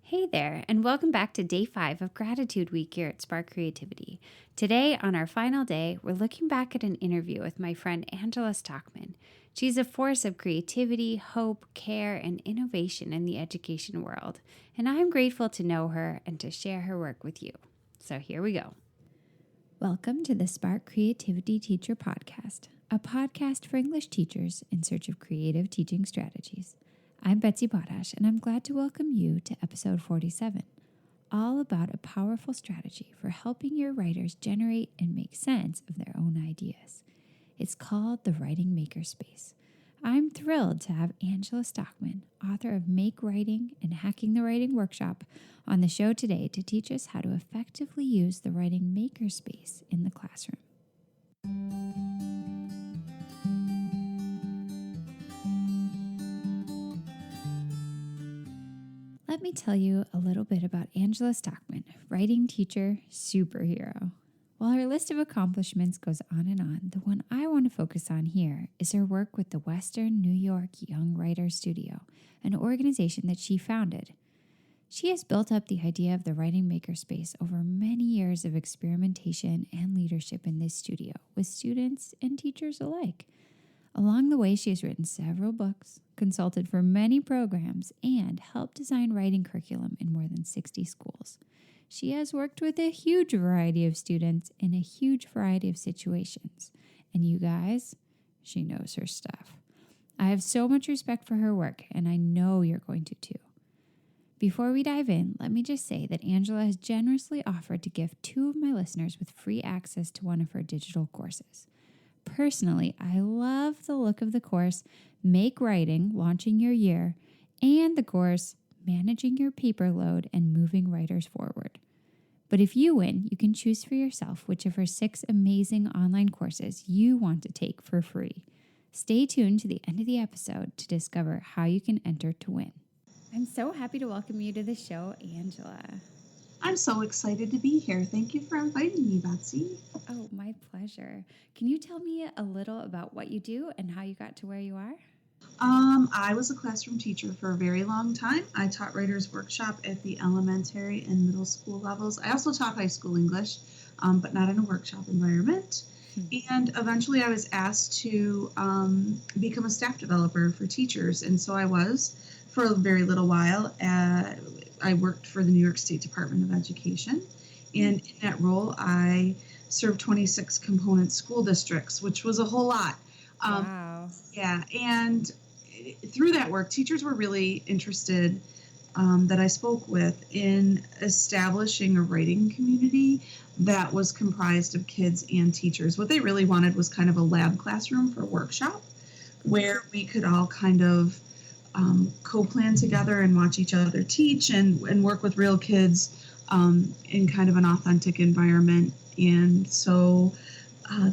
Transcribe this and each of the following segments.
Hey there, and welcome back to Day 5 of Gratitude Week here at Spark Creativity. Today, on our final day, we're looking back at an interview with my friend Angela Stockman. She's a force of creativity, hope, care, and innovation in the education world, and I'm grateful to know her and to share her work with you. So here we go. Welcome to the Spark Creativity Teacher Podcast, a podcast for English teachers in search of creative teaching strategies. I'm Betsy, Potash, and I'm glad to welcome you to episode 47, all about a powerful strategy for helping your writers generate and make sense of their own ideas. It's called the Writing Makerspace. I'm thrilled to have Angela Stockman, author of Make Writing and Hacking the Writing Workshop, on the show today to teach us how to effectively use the Writing Makerspace in the classroom. Let me tell you a little bit about Angela Stockman, writing teacher, superhero. While her list of accomplishments goes on, the one I want to focus on here is her work with the Western New York Young Writers Studio, an organization that she founded. She has built up the idea of the Writing Makerspace over many years of experimentation and leadership in this studio with students and teachers alike. Along the way, she has written several books, consulted for many programs, and helped design writing curriculum in more than 60 schools. She has worked with a huge variety of students in a huge variety of situations. And you guys, she knows her stuff. I have so much respect for her work, and I know you're going to too. Before we dive in, let me just say that Angela has generously offered to give 2 of my listeners with free access to one of her digital courses. Personally, I love the look of the course, Make Writing, Launching Your Year, and the course, Managing Your Paper Load and Moving Writers Forward. But if you win, you can choose for yourself which of her 6 amazing online courses you want to take for free. Stay tuned to the end of the episode to discover how you can enter to win. I'm so happy to welcome you to the show, Angela. I'm so excited to be here. Thank you for inviting me, Betsy. Oh, my pleasure. Can you tell me a little about what you do and how you got to where you are? I was a classroom teacher for a very long time. I taught Writers Workshop at the elementary and middle school levels. I also taught high school English, but not in a workshop environment. And eventually I was asked to become a staff developer for teachers. And so I was for a very little while. I worked for the New York State Department of Education. And in that role, I served 26 component school districts, which was a whole lot. Wow. Yeah. And through that work, teachers were really interested that I spoke with in establishing a writing community that was comprised of kids and teachers. What they really wanted was kind of a lab classroom for a workshop where we could all kind of co-plan together and watch each other teach and work with real kids in kind of an authentic environment. And so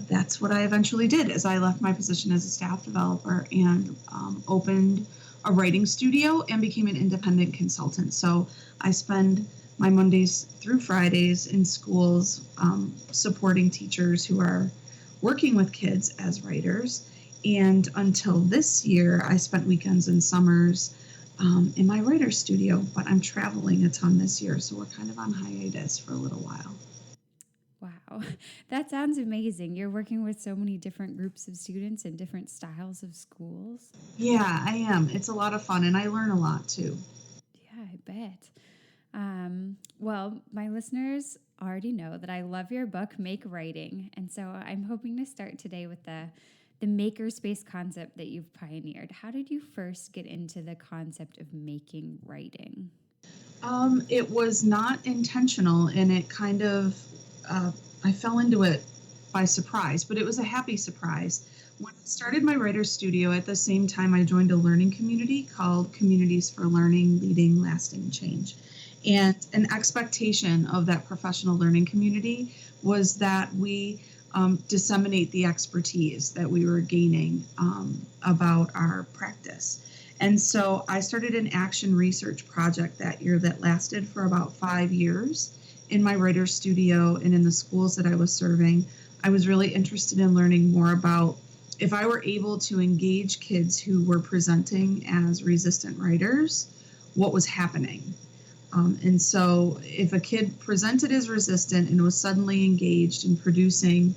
that's what I eventually did, is I left my position as a staff developer and opened a writing studio and became an independent consultant. So I spend my Mondays through Fridays in schools supporting teachers who are working with kids as writers. And until this year, I spent weekends and summers in my writer's studio, but I'm traveling a ton this year, so we're kind of on hiatus for a little while. Wow, that sounds amazing. You're working with so many different groups of students and different styles of schools. Yeah, I am. It's a lot of fun, and I learn a lot, too. Yeah, I bet. Well, my listeners already know that I love your book, Make Writing, and so I'm hoping to start today with the makerspace concept that you've pioneered. How did you first get into the concept of making writing? It was not intentional, and it kind of, I fell into it by surprise, but it was a happy surprise. When I started my writer's studio, at the same time, I joined a learning community called Communities for Learning, Leading Lasting Change. And an expectation of that professional learning community was that we disseminate the expertise that we were gaining about our practice. And so I started an action research project that year that lasted for about 5 years in my writer's studio and in the schools that I was serving. I was really interested in learning more about if I were able to engage kids who were presenting as resistant writers, what was happening. And so if a kid presented as resistant and was suddenly engaged in producing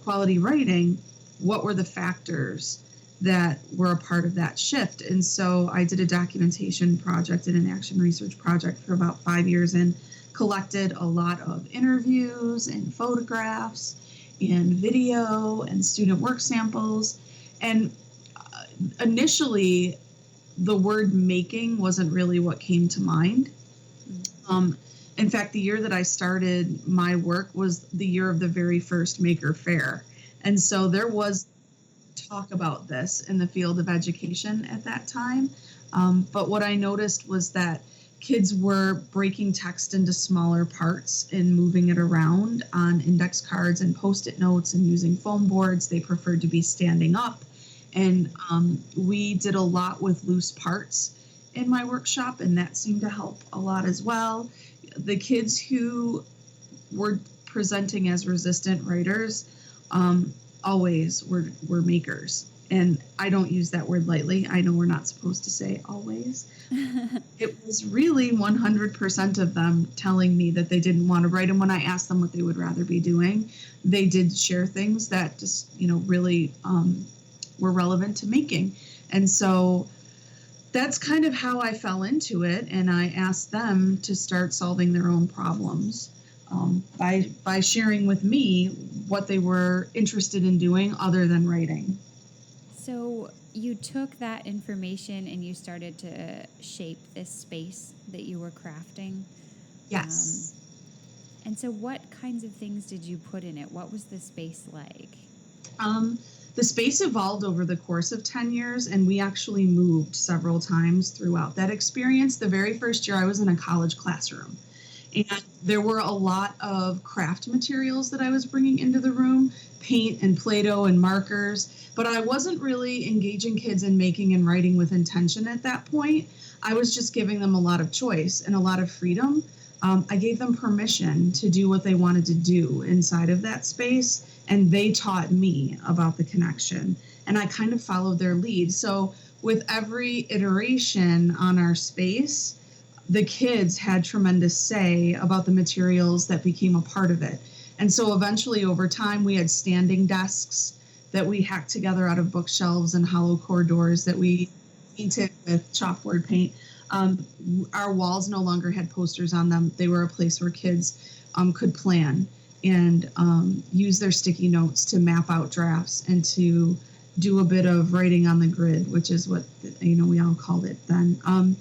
quality writing, what were the factors that were a part of that shift? And so I did a documentation project and an action research project for about 5 years and collected a lot of interviews and photographs and video and student work samples. And initially, the word making wasn't really what came to mind. In fact, the year that I started my work was the year of the very first Maker Fair. And so there was talk about this in the field of education at that time. But what I noticed was that kids were breaking text into smaller parts and moving it around on index cards and Post-it notes and using foam boards. They preferred to be standing up. And we did a lot with loose parts in my workshop, and that seemed to help a lot as well. The kids who were presenting as resistant writers always were makers. And I don't use that word lightly. I know we're not supposed to say always. It was really 100% of them telling me that they didn't want to write. And when I asked them what they would rather be doing, they did share things that just, really were relevant to making. And so that's kind of how I fell into it. And I asked them to start solving their own problems by sharing with me what they were interested in doing other than writing. So you took that information and you started to shape this space that you were crafting? Yes. And so what kinds of things did you put in it? What was the space like? The space evolved over the course of 10 years, and we actually moved several times throughout that experience. The very first year I was in a college classroom, and there were a lot of craft materials that I was bringing into the room, paint and Play-Doh and markers, but I wasn't really engaging kids in making and writing with intention at that point. I was just giving them a lot of choice and a lot of freedom. I gave them permission to do what they wanted to do inside of that space, and they taught me about the connection, and I kind of followed their lead. So with every iteration on our space, the kids had tremendous say about the materials that became a part of it. And so eventually over time, we had standing desks that we hacked together out of bookshelves and hollow core doors that we painted with chalkboard paint. Our walls no longer had posters on them. They were a place where kids could plan and use their sticky notes to map out drafts and to do a bit of writing on the grid, which is what we all called it then.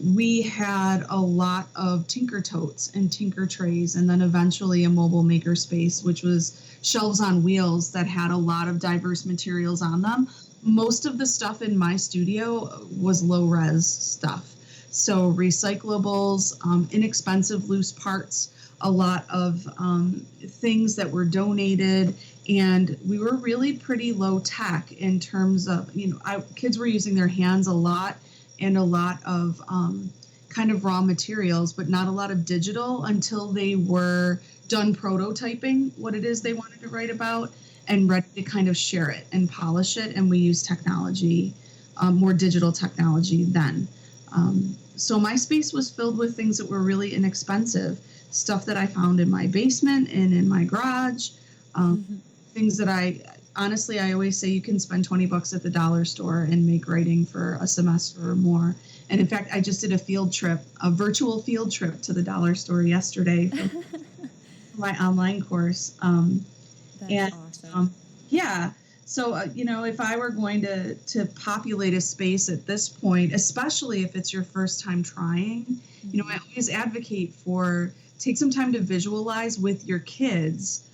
We had a lot of tinker totes and tinker trays, and then eventually a mobile makerspace, which was shelves on wheels that had a lot of diverse materials on them. Most of the stuff in my studio was low-res stuff. So recyclables, inexpensive loose parts, a lot of things that were donated, and we were really pretty low tech in terms of, kids were using their hands a lot and a lot of kind of raw materials, but not a lot of digital until they were done prototyping what it is they wanted to write about and ready to kind of share it and polish it. And we used technology, more digital technology then. So my space was filled with things that were really inexpensive, stuff that I found in my basement and in my garage, things that I always say you can spend $20 at the dollar store and make writing for a semester or more. And in fact, I just did a virtual field trip to the dollar store yesterday for my online course. That's awesome. So, if I were going to populate a space at this point, especially if it's your first time trying, I always advocate for take some time to visualize with your kids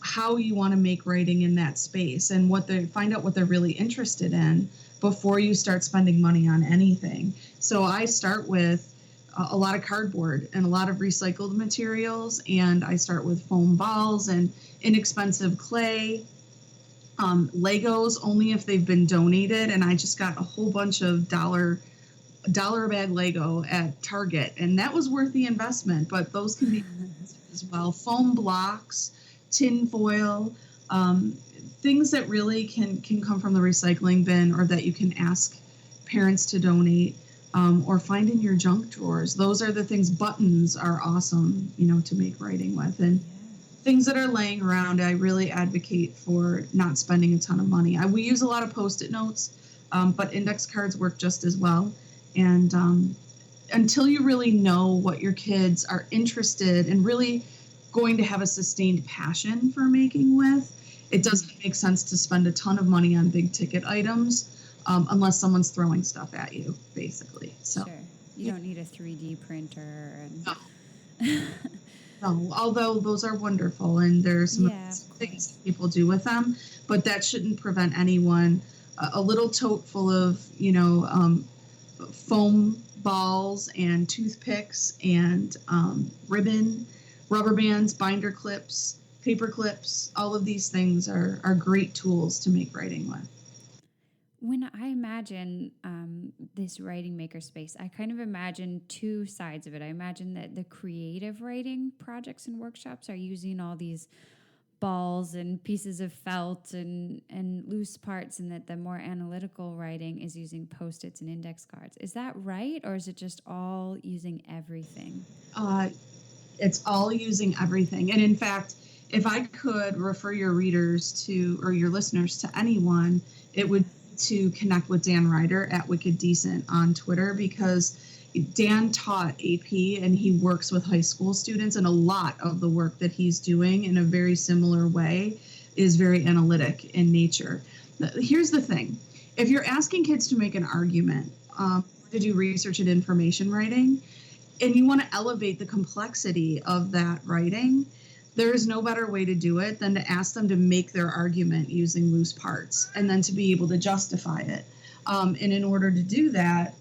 how you want to make writing in that space and find out what they're really interested in before you start spending money on anything. So I start with a lot of cardboard and a lot of recycled materials, and I start with foam balls and inexpensive clay, Legos only if they've been donated, and I just got a whole bunch of dollar bag Lego at Target, and that was worth the investment, but those can be as well. Foam blocks, tin foil, things that really can come from the recycling bin or that you can ask parents to donate. or find in your junk drawers. Those are the things. Buttons are awesome, to make writing with. And things that are laying around, I really advocate for not spending a ton of money. We use a lot of Post-it notes, but index cards work just as well. And until you really know what your kids are interested and really going to have a sustained passion for making with, it doesn't make sense to spend a ton of money on big ticket items unless someone's throwing stuff at you, basically. So, sure. You don't need a 3D printer. And no, although those are wonderful and there's some things that people do with them, but that shouldn't prevent anyone. A little tote full of, foam balls and toothpicks and ribbon, rubber bands, binder clips, paper clips, all of these things are great tools to make writing with. When I imagine this writing makerspace, I kind of imagine two sides of it. I imagine that the creative writing projects and workshops are using all these balls and pieces of felt and loose parts, and that the more analytical writing is using Post-its and index cards. Is that right? Or is it just all using everything? It's all using everything. And in fact, if I could refer your readers to, or your listeners to anyone, it would to connect with Dan Ryder at Wicked Decent on Twitter, because Dan taught AP and he works with high school students, and a lot of the work that he's doing in a very similar way is very analytic in nature. Here's the thing. If you're asking kids to make an argument, to do research and information writing, and you want to elevate the complexity of that writing, there is no better way to do it than to ask them to make their argument using loose parts and then to be able to justify it. And in order to do that,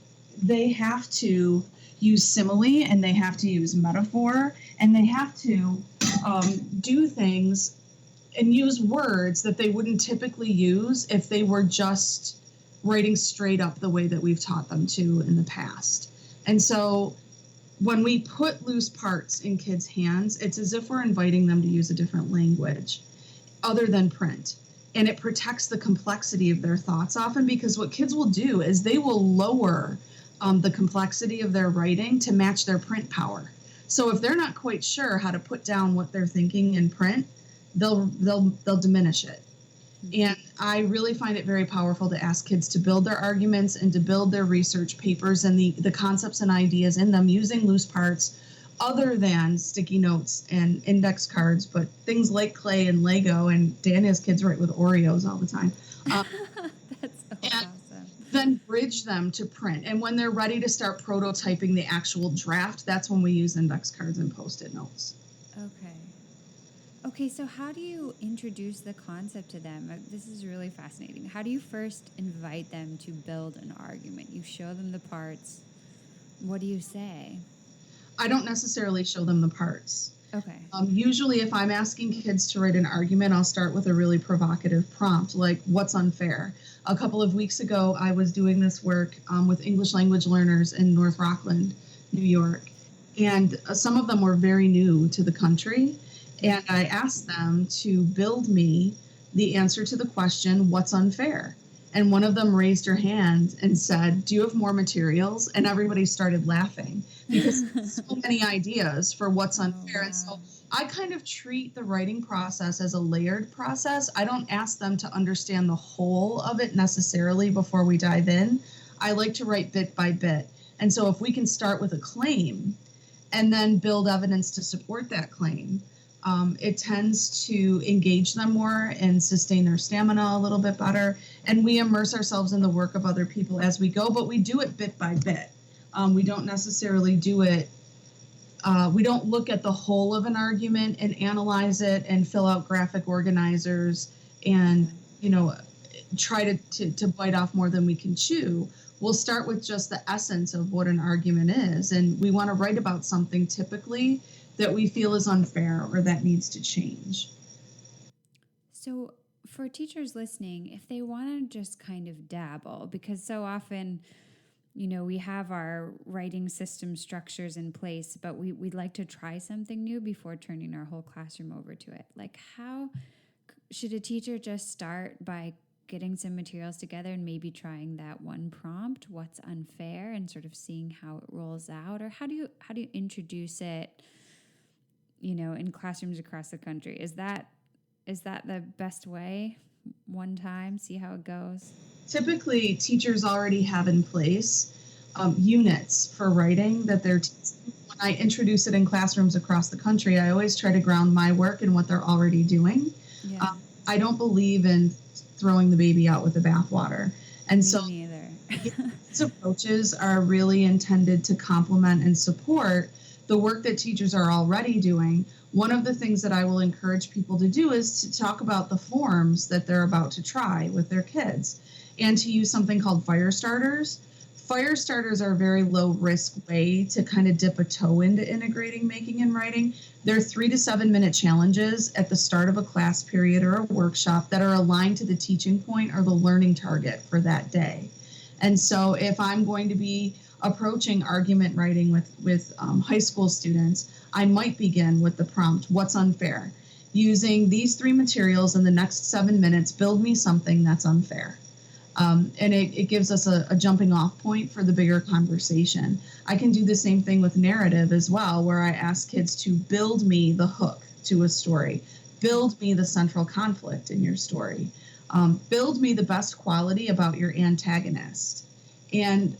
they have to use simile and they have to use metaphor and they have to do things and use words that they wouldn't typically use if they were just writing straight up the way that we've taught them to in the past. And so when we put loose parts in kids' hands, it's as if we're inviting them to use a different language other than print. And it protects the complexity of their thoughts often, because what kids will do is they will lower the complexity of their writing to match their print power. So if they're not quite sure how to put down what they're thinking in print, they'll diminish it. And I really find it very powerful to ask kids to build their arguments and to build their research papers and the concepts and ideas in them using loose parts other than sticky notes and index cards, but things like clay and Lego. And Dan has kids write with Oreos all the time. That's so awesome. Then bridge them to print. And when they're ready to start prototyping the actual draft, that's when we use index cards and Post-it notes. Okay, so how do you introduce the concept to them? This is really fascinating. How do you first invite them to build an argument? You show them the parts. What do you say? I don't necessarily show them the parts. Okay. Usually if I'm asking kids to write an argument, I'll start with a really provocative prompt, like what's unfair? A couple of weeks ago, I was doing this work with English language learners in North Rockland, New York. And some of them were very new to the country. And I asked them to build me the answer to the question, what's unfair? And one of them raised her hand and said, do you have more materials? And everybody started laughing because so many ideas for what's unfair. And so I kind of treat the writing process as a layered process. I don't ask them to understand the whole of it necessarily before we dive in. I like to write bit by bit. And so if we can start with a claim and then build evidence to support that claim, it tends to engage them more and sustain their stamina a little bit better. And we immerse ourselves in the work of other people as we go, but we do it bit by bit. We don't necessarily do it. We don't look at the whole of an argument and analyze it and fill out graphic organizers and, try to bite off more than we can chew. We'll start with just the essence of what an argument is. And we want to write about something typically that we feel is unfair or that needs to change. So for teachers listening, if they want to just kind of dabble, because so often, we have our writing system structures in place, but we'd like to try something new before turning our whole classroom over to it. Like, how should a teacher just start by getting some materials together and maybe trying that one prompt, what's unfair, and sort of seeing how it rolls out? Or how do you introduce it, in classrooms across the country? Is that the best way? One time, see how it goes? Typically, teachers already have in place units for writing that they're teaching. When I introduce it in classrooms across the country, I always try to ground my work in what they're already doing. Yeah. I don't believe in throwing the baby out with the bathwater. And Me so neither. these approaches are really intended to complement and support the work that teachers are already doing. One of the things that I will encourage people to do is to talk about the forms that they're about to try with their kids and to use something called fire starters. Fire starters are a very low risk way to kind of dip a toe into integrating making and writing. They're 3 to 7 minute challenges at the start of a class period or a workshop that are aligned to the teaching point or the learning target for that day. And so if I'm going to be approaching argument writing with high school students, I might begin with the prompt, what's unfair? Using these 3 materials in the next 7 minutes, build me something that's unfair. And it gives us a jumping off point for the bigger conversation. I can do the same thing with narrative as well, where I ask kids to build me the hook to a story, build me the central conflict in your story, build me the best quality about your antagonist. And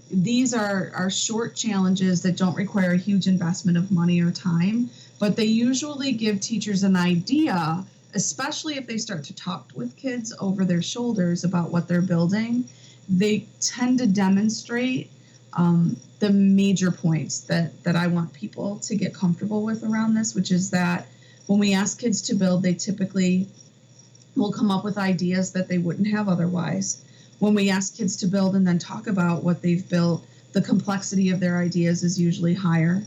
these are short challenges that don't require a huge investment of money or time, but they usually give teachers an idea, especially if they start to talk with kids over their shoulders about what they're building. They tend to demonstrate the major points that I want people to get comfortable with around this, which is that when we ask kids to build, they typically will come up with ideas that they wouldn't have otherwise. When we ask kids to build and then talk about what they've built, the complexity of their ideas is usually higher.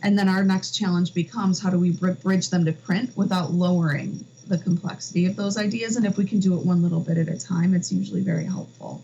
And then our next challenge becomes, how do we bridge them to print without lowering the complexity of those ideas? And if we can do it one little bit at a time, it's usually very helpful.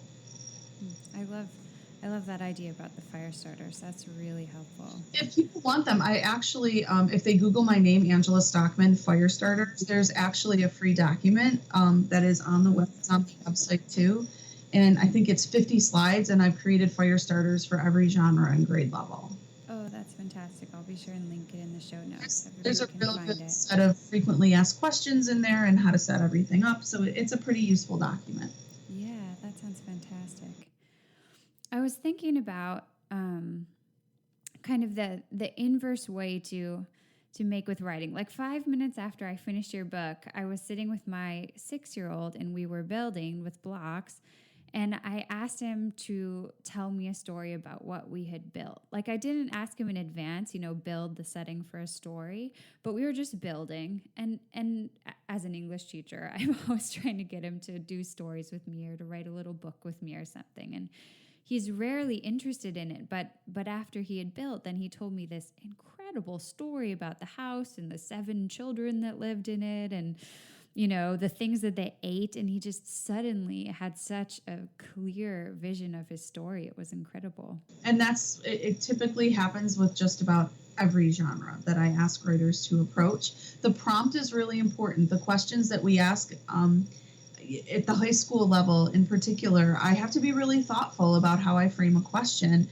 I love that idea about the fire starters. That's really helpful. If people want them, I actually, if they Google my name, Angela Stockman, fire starters, there's actually a free document that is on the website too. And I think it's 50 slides, and I've created fire starters for every genre and grade level. Oh, that's fantastic. I'll be sure and link it in the show notes. There's a real good set of frequently asked questions in there and how to set everything up. So it's a pretty useful document. Yeah, that sounds fantastic. I was thinking about kind of the inverse way to make with writing. Like 5 minutes after I finished your book, I was sitting with my 6-year-old and we were building with blocks. And I asked him to tell me a story about what we had built. Like, I didn't ask him in advance, build the setting for a story, but we were just building. And as an English teacher, I'm always trying to get him to do stories with me or to write a little book with me or something. And he's rarely interested in it. But after he had built, then he told me this incredible story about the house and the 7 children that lived in it and the things that they ate. And he just suddenly had such a clear vision of his story. It was incredible. And it typically happens with just about every genre that I ask writers to approach. The prompt is really important. The questions that we ask at the high school level in particular, I have to be really thoughtful about how I frame a question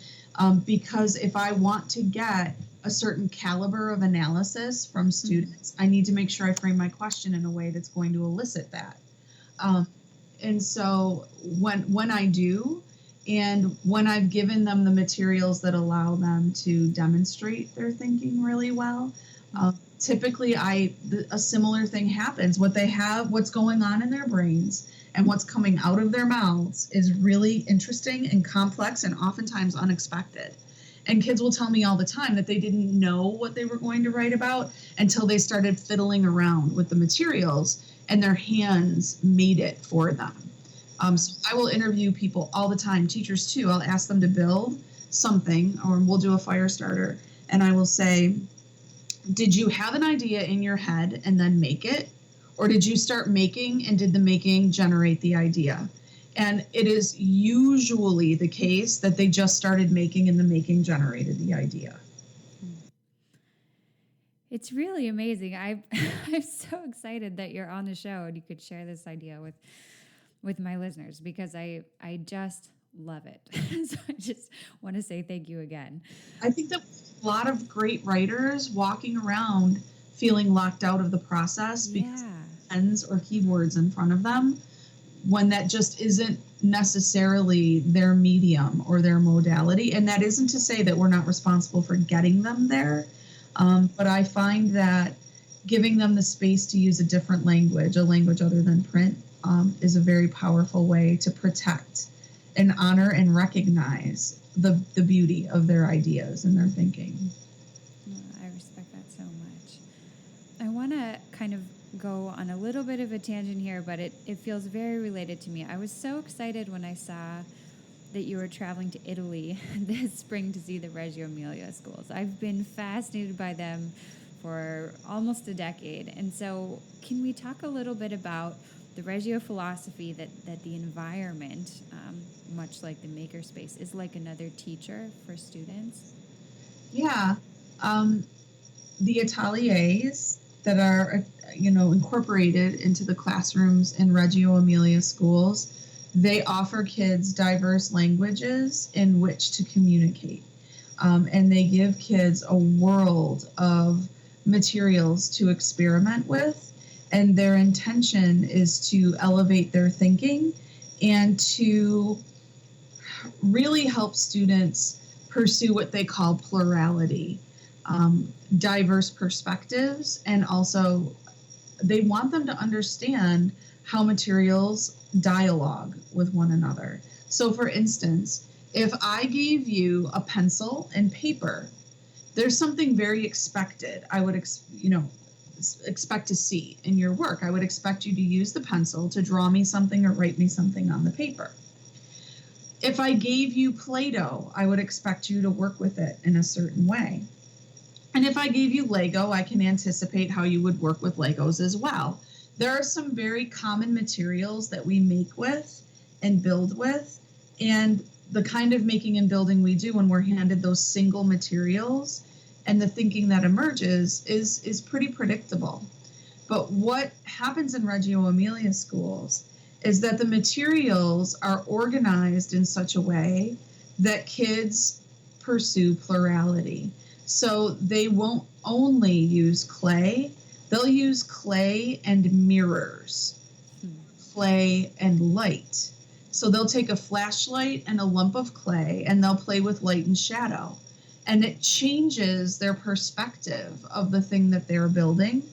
because if I want to get a certain caliber of analysis from students, I need to make sure I frame my question in a way that's going to elicit that. And so when I do, and when I've given them the materials that allow them to demonstrate their thinking really well, typically a similar thing happens. What's going on in their brains and what's coming out of their mouths is really interesting and complex and oftentimes unexpected. And kids will tell me all the time that they didn't know what they were going to write about until they started fiddling around with the materials and their hands made it for them. So I will interview people all the time, teachers too. I'll ask them to build something, or we'll do a fire starter. And I will say, did you have an idea in your head and then make it? Or did you start making and did the making generate the idea? And it is usually the case that they just started making and the making generated the idea. It's really amazing. I'm so excited that you're on the show and you could share this idea with my listeners because I just love it. So I just want to say thank you again. I think that a lot of great writers walking around feeling locked out of the process because Yeah. pens or keyboards in front of them when that just isn't necessarily their medium or their modality. And that isn't to say that we're not responsible for getting them there. But I find that giving them the space to use a different language, a language other than print, is a very powerful way to protect and honor and recognize the beauty of their ideas and their thinking. I respect that so much. I want to kind of go on a little bit of a tangent here, but it feels very related to me. I was so excited when I saw that you were traveling to Italy this spring to see the Reggio Emilia schools. I've been fascinated by them for almost a decade. And so can we talk a little bit about the Reggio philosophy that the environment, much like the Makerspace, is like another teacher for students? Yeah. Um, the ateliers that are incorporated into the classrooms in Reggio Emilia schools, they offer kids diverse languages in which to communicate, and they give kids a world of materials to experiment with, and their intention is to elevate their thinking and to really help students pursue what they call plurality, diverse perspectives, and also they want them to understand how materials dialogue with one another. So, for instance, if I gave you a pencil and paper, there's something very expected. I would, expect to see in your work. I would expect you to use the pencil to draw me something or write me something on the paper. If I gave you Play-Doh, I would expect you to work with it in a certain way. And if I gave you Lego, I can anticipate how you would work with Legos as well. There are some very common materials that we make with and build with, and the kind of making and building we do when we're handed those single materials and the thinking that emerges is pretty predictable. But what happens in Reggio Emilia schools is that the materials are organized in such a way that kids pursue plurality. So they won't only use clay, they'll use clay and mirrors, clay and light. So they'll take a flashlight and a lump of clay and they'll play with light and shadow. And it changes their perspective of the thing that they're building.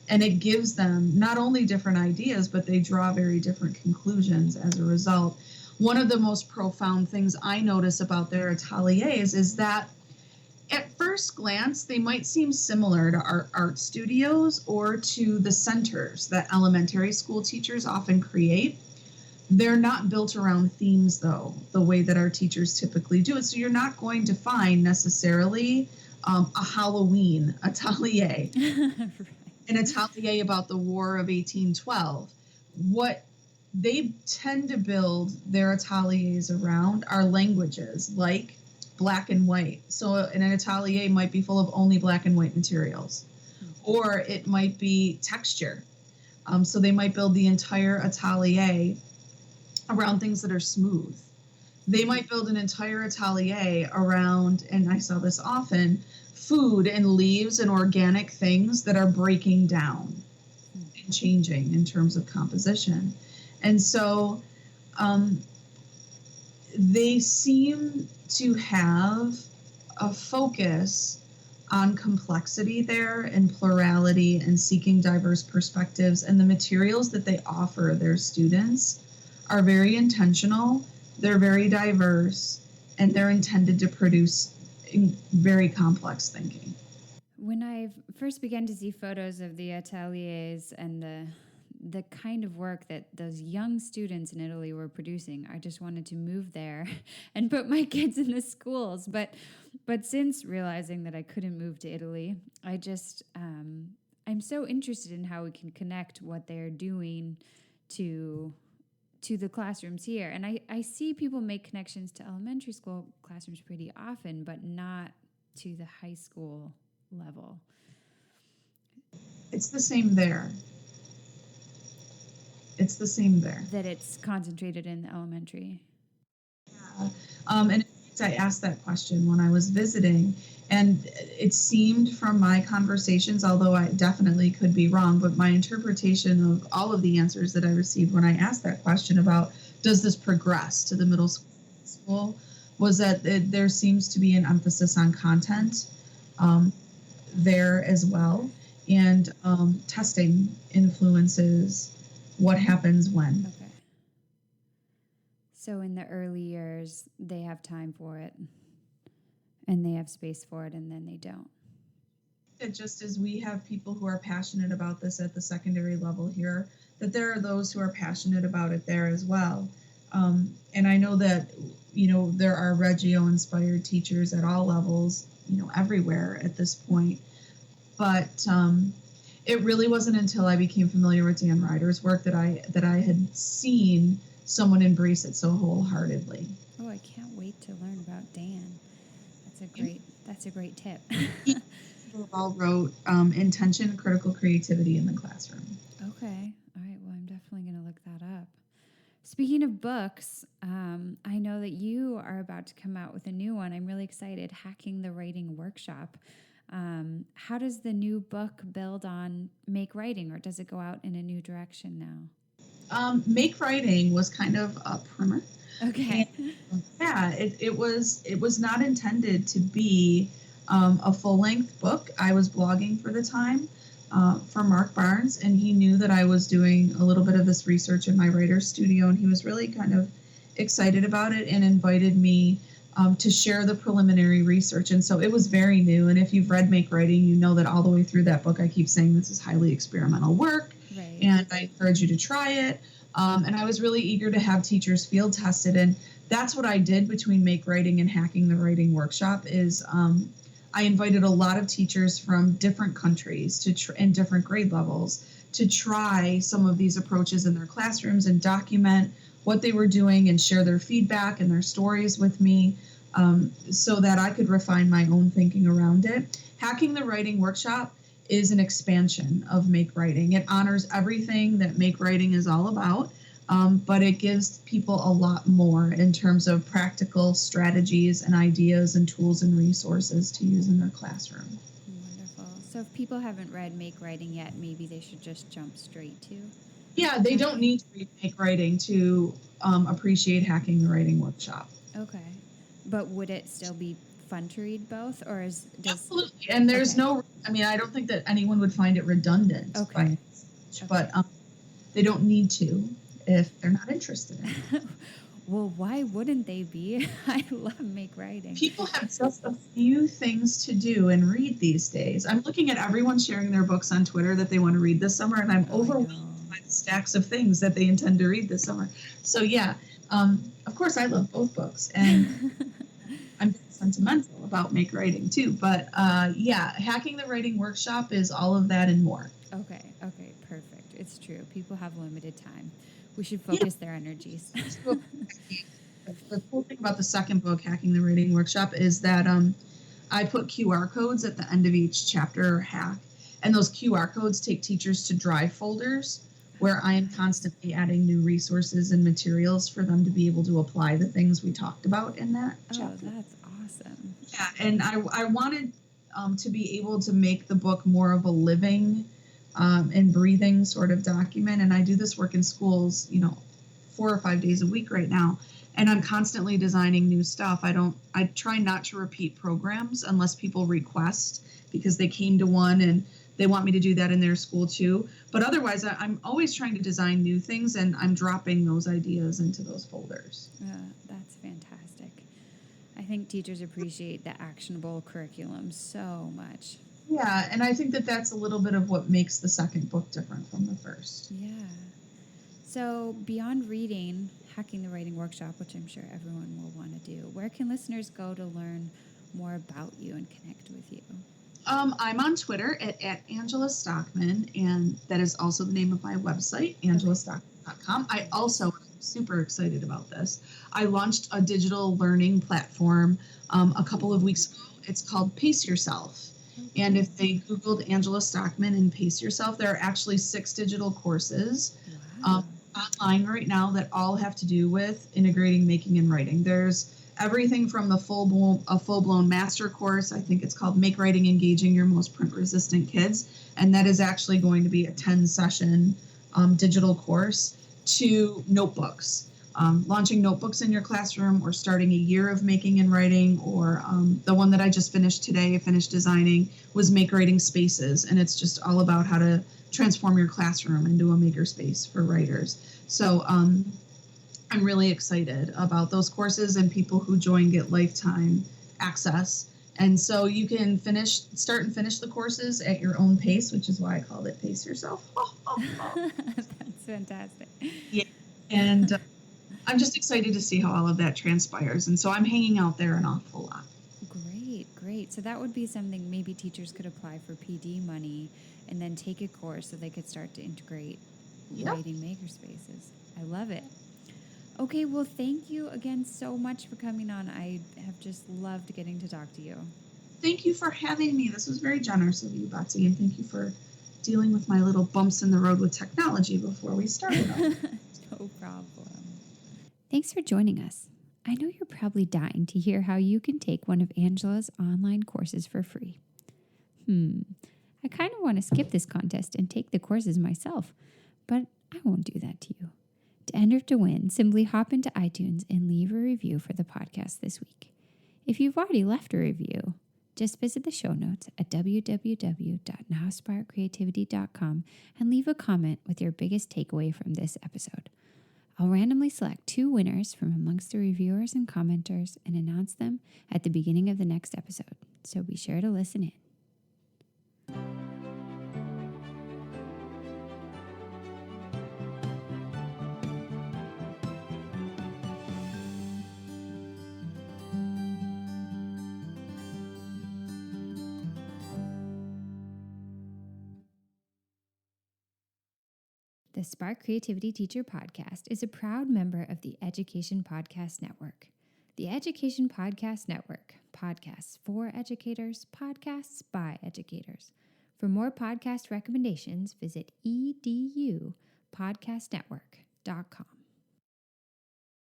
And it gives them not only different ideas, but they draw very different conclusions as a result. One of the most profound things I notice about their ateliers is that at first glance, they might seem similar to art studios or to the centers that elementary school teachers often create. They're not built around themes, though, the way that our teachers typically do it. So you're not going to find necessarily a Halloween atelier, an atelier about the War of 1812. What they tend to build their ateliers around are languages like black and white. So an atelier might be full of only black and white materials, or it might be texture. So they might build the entire atelier around things that are smooth. They might build an entire atelier around, and I saw this often, food and leaves and organic things that are breaking down and changing in terms of composition. And so they seem to have a focus on complexity there and plurality and seeking diverse perspectives. And the materials that they offer their students are very intentional, they're very diverse, and they're intended to produce very complex thinking. When I first began to see photos of the ateliers and the kind of work that those young students in Italy were producing, I just wanted to move there and put my kids in the schools. But since realizing that I couldn't move to Italy, I just I'm so interested in how we can connect what they're doing to the classrooms here. And I see people make connections to elementary school classrooms pretty often, but not to the high school level. It's the same there. It's the same there. That it's concentrated in the elementary. Yeah. And in fact, I asked that question when I was visiting, and it seemed from my conversations, although I definitely could be wrong, but my interpretation of all of the answers that I received when I asked that question about does this progress to the middle school was that there seems to be an emphasis on content there as well, and testing influences what happens when. Okay. So in the early years, they have time for it and they have space for it, and then they don't. That just as we have people who are passionate about this at the secondary level here, that there are those who are passionate about it there as well. And I know that, there are Reggio-inspired teachers at all levels, everywhere at this point. But it really wasn't until I became familiar with Dan Ryder's work that I had seen someone embrace it so wholeheartedly. Oh, I can't wait to learn about Dan. That's a great tip. He all wrote Intention, Critical Creativity in the Classroom. Okay. All right. Well, I'm definitely going to look that up. Speaking of books, I know that you are about to come out with a new one. I'm really excited. Hacking the Writing Workshop. How does the new book build on Make Writing, or does it go out in a new direction now? Make Writing was kind of a primer. Okay. And, yeah, it was not intended to be a full-length book. I was blogging for the time for Mark Barnes, and he knew that I was doing a little bit of this research in my writer's studio, and he was really kind of excited about it and invited me to share the preliminary research. And so it was very new. And if you've read Make Writing, you know that all the way through that book, I keep saying this is highly experimental work. Right. And I encourage you to try it. And I was really eager to have teachers field test it. And that's what I did between Make Writing and Hacking the Writing Workshop is I invited a lot of teachers from different countries and different grade levels to try some of these approaches in their classrooms and document what they were doing and share their feedback and their stories with me so that I could refine my own thinking around it. Hacking the Writing Workshop is an expansion of Make Writing. It honors everything that Make Writing is all about, but it gives people a lot more in terms of practical strategies and ideas and tools and resources to use in their classroom. Wonderful. So if people haven't read Make Writing yet, maybe they should just jump straight to? Yeah, they don't need to read Make Writing to appreciate Hacking the Writing Workshop. Okay. But would it still be fun to read both, or Absolutely. And there's I don't think that anyone would find it redundant. Okay. But they don't need to if they're not interested in it. Well, why wouldn't they be? I love Make Writing. People have just a few things to do and read these days. I'm looking at everyone sharing their books on Twitter that they want to read this summer, and I'm overwhelmed by the stacks of things that they intend to read this summer. So yeah, of course I love both books, and I'm sentimental about Make Writing too. But Hacking the Writing Workshop is all of that and more. Okay, perfect. It's true. People have limited time. We should focus their energies. The cool thing about the second book, Hacking the Writing Workshop, is that I put QR codes at the end of each chapter or hack, and those QR codes take teachers to Drive folders where I am constantly adding new resources and materials for them to be able to apply the things we talked about in that chapter. Oh, that's awesome. Yeah, and I wanted to be able to make the book more of a living and breathing sort of document. And I do this work in schools, 4 or 5 days a week right now. And I'm constantly designing new stuff. I try not to repeat programs unless people request because they came to one and they want me to do that in their school too. But otherwise, I'm always trying to design new things, and I'm dropping those ideas into those folders. That's fantastic. I think teachers appreciate the actionable curriculum so much. Yeah, and I think that that's a little bit of what makes the second book different from the first. Yeah. So beyond reading, Hacking the Writing Workshop, which I'm sure everyone will want to do, where can listeners go to learn more about you and connect with you? I'm on Twitter at Angela Stockman, and that is also the name of my website, angelastockman.com. I also am super excited about this. I launched a digital learning platform a couple of weeks ago. It's called Pace Yourself. And if they Googled Angela Stockman and Pace Yourself, there are actually 6 digital courses. Wow. online right now that all have to do with integrating making and writing. There's everything from the full-blown master course. I think it's called Make Writing Engaging Your Most Print-Resistant Kids, and that is actually going to be a 10-session digital course, to notebooks. Launching notebooks in your classroom, or starting a year of making and writing, or the one that I just finished today, finished designing, was Make Writing Spaces, and it's just all about how to transform your classroom into a makerspace for writers. So I'm really excited about those courses, and people who join get lifetime access. And so you can start and finish the courses at your own pace, which is why I called it Pace Yourself. That's fantastic. Yeah. And I'm just excited to see how all of that transpires. And so I'm hanging out there an awful lot. Great. So that would be something maybe teachers could apply for PD money and then take a course so they could start to integrate writing makerspaces. I love it. Okay, well, thank you again so much for coming on. I have just loved getting to talk to you. Thank you for having me. This was very generous of you, Betsy, and thank you for dealing with my little bumps in the road with technology before we started. No problem. Thanks for joining us. I know you're probably dying to hear how you can take one of Angela's online courses for free. I kind of want to skip this contest and take the courses myself, but I won't do that to you. To enter to win, simply hop into iTunes and leave a review for the podcast this week. If you've already left a review, just visit the show notes at www.nowsparkcreativity.com and leave a comment with your biggest takeaway from this episode. I'll randomly select 2 winners from amongst the reviewers and commenters and announce them at the beginning of the next episode, so be sure to listen in. The Spark Creativity Teacher Podcast is a proud member of the Education Podcast Network. The Education Podcast Network, podcasts for educators, podcasts by educators. For more podcast recommendations, visit edupodcastnetwork.com.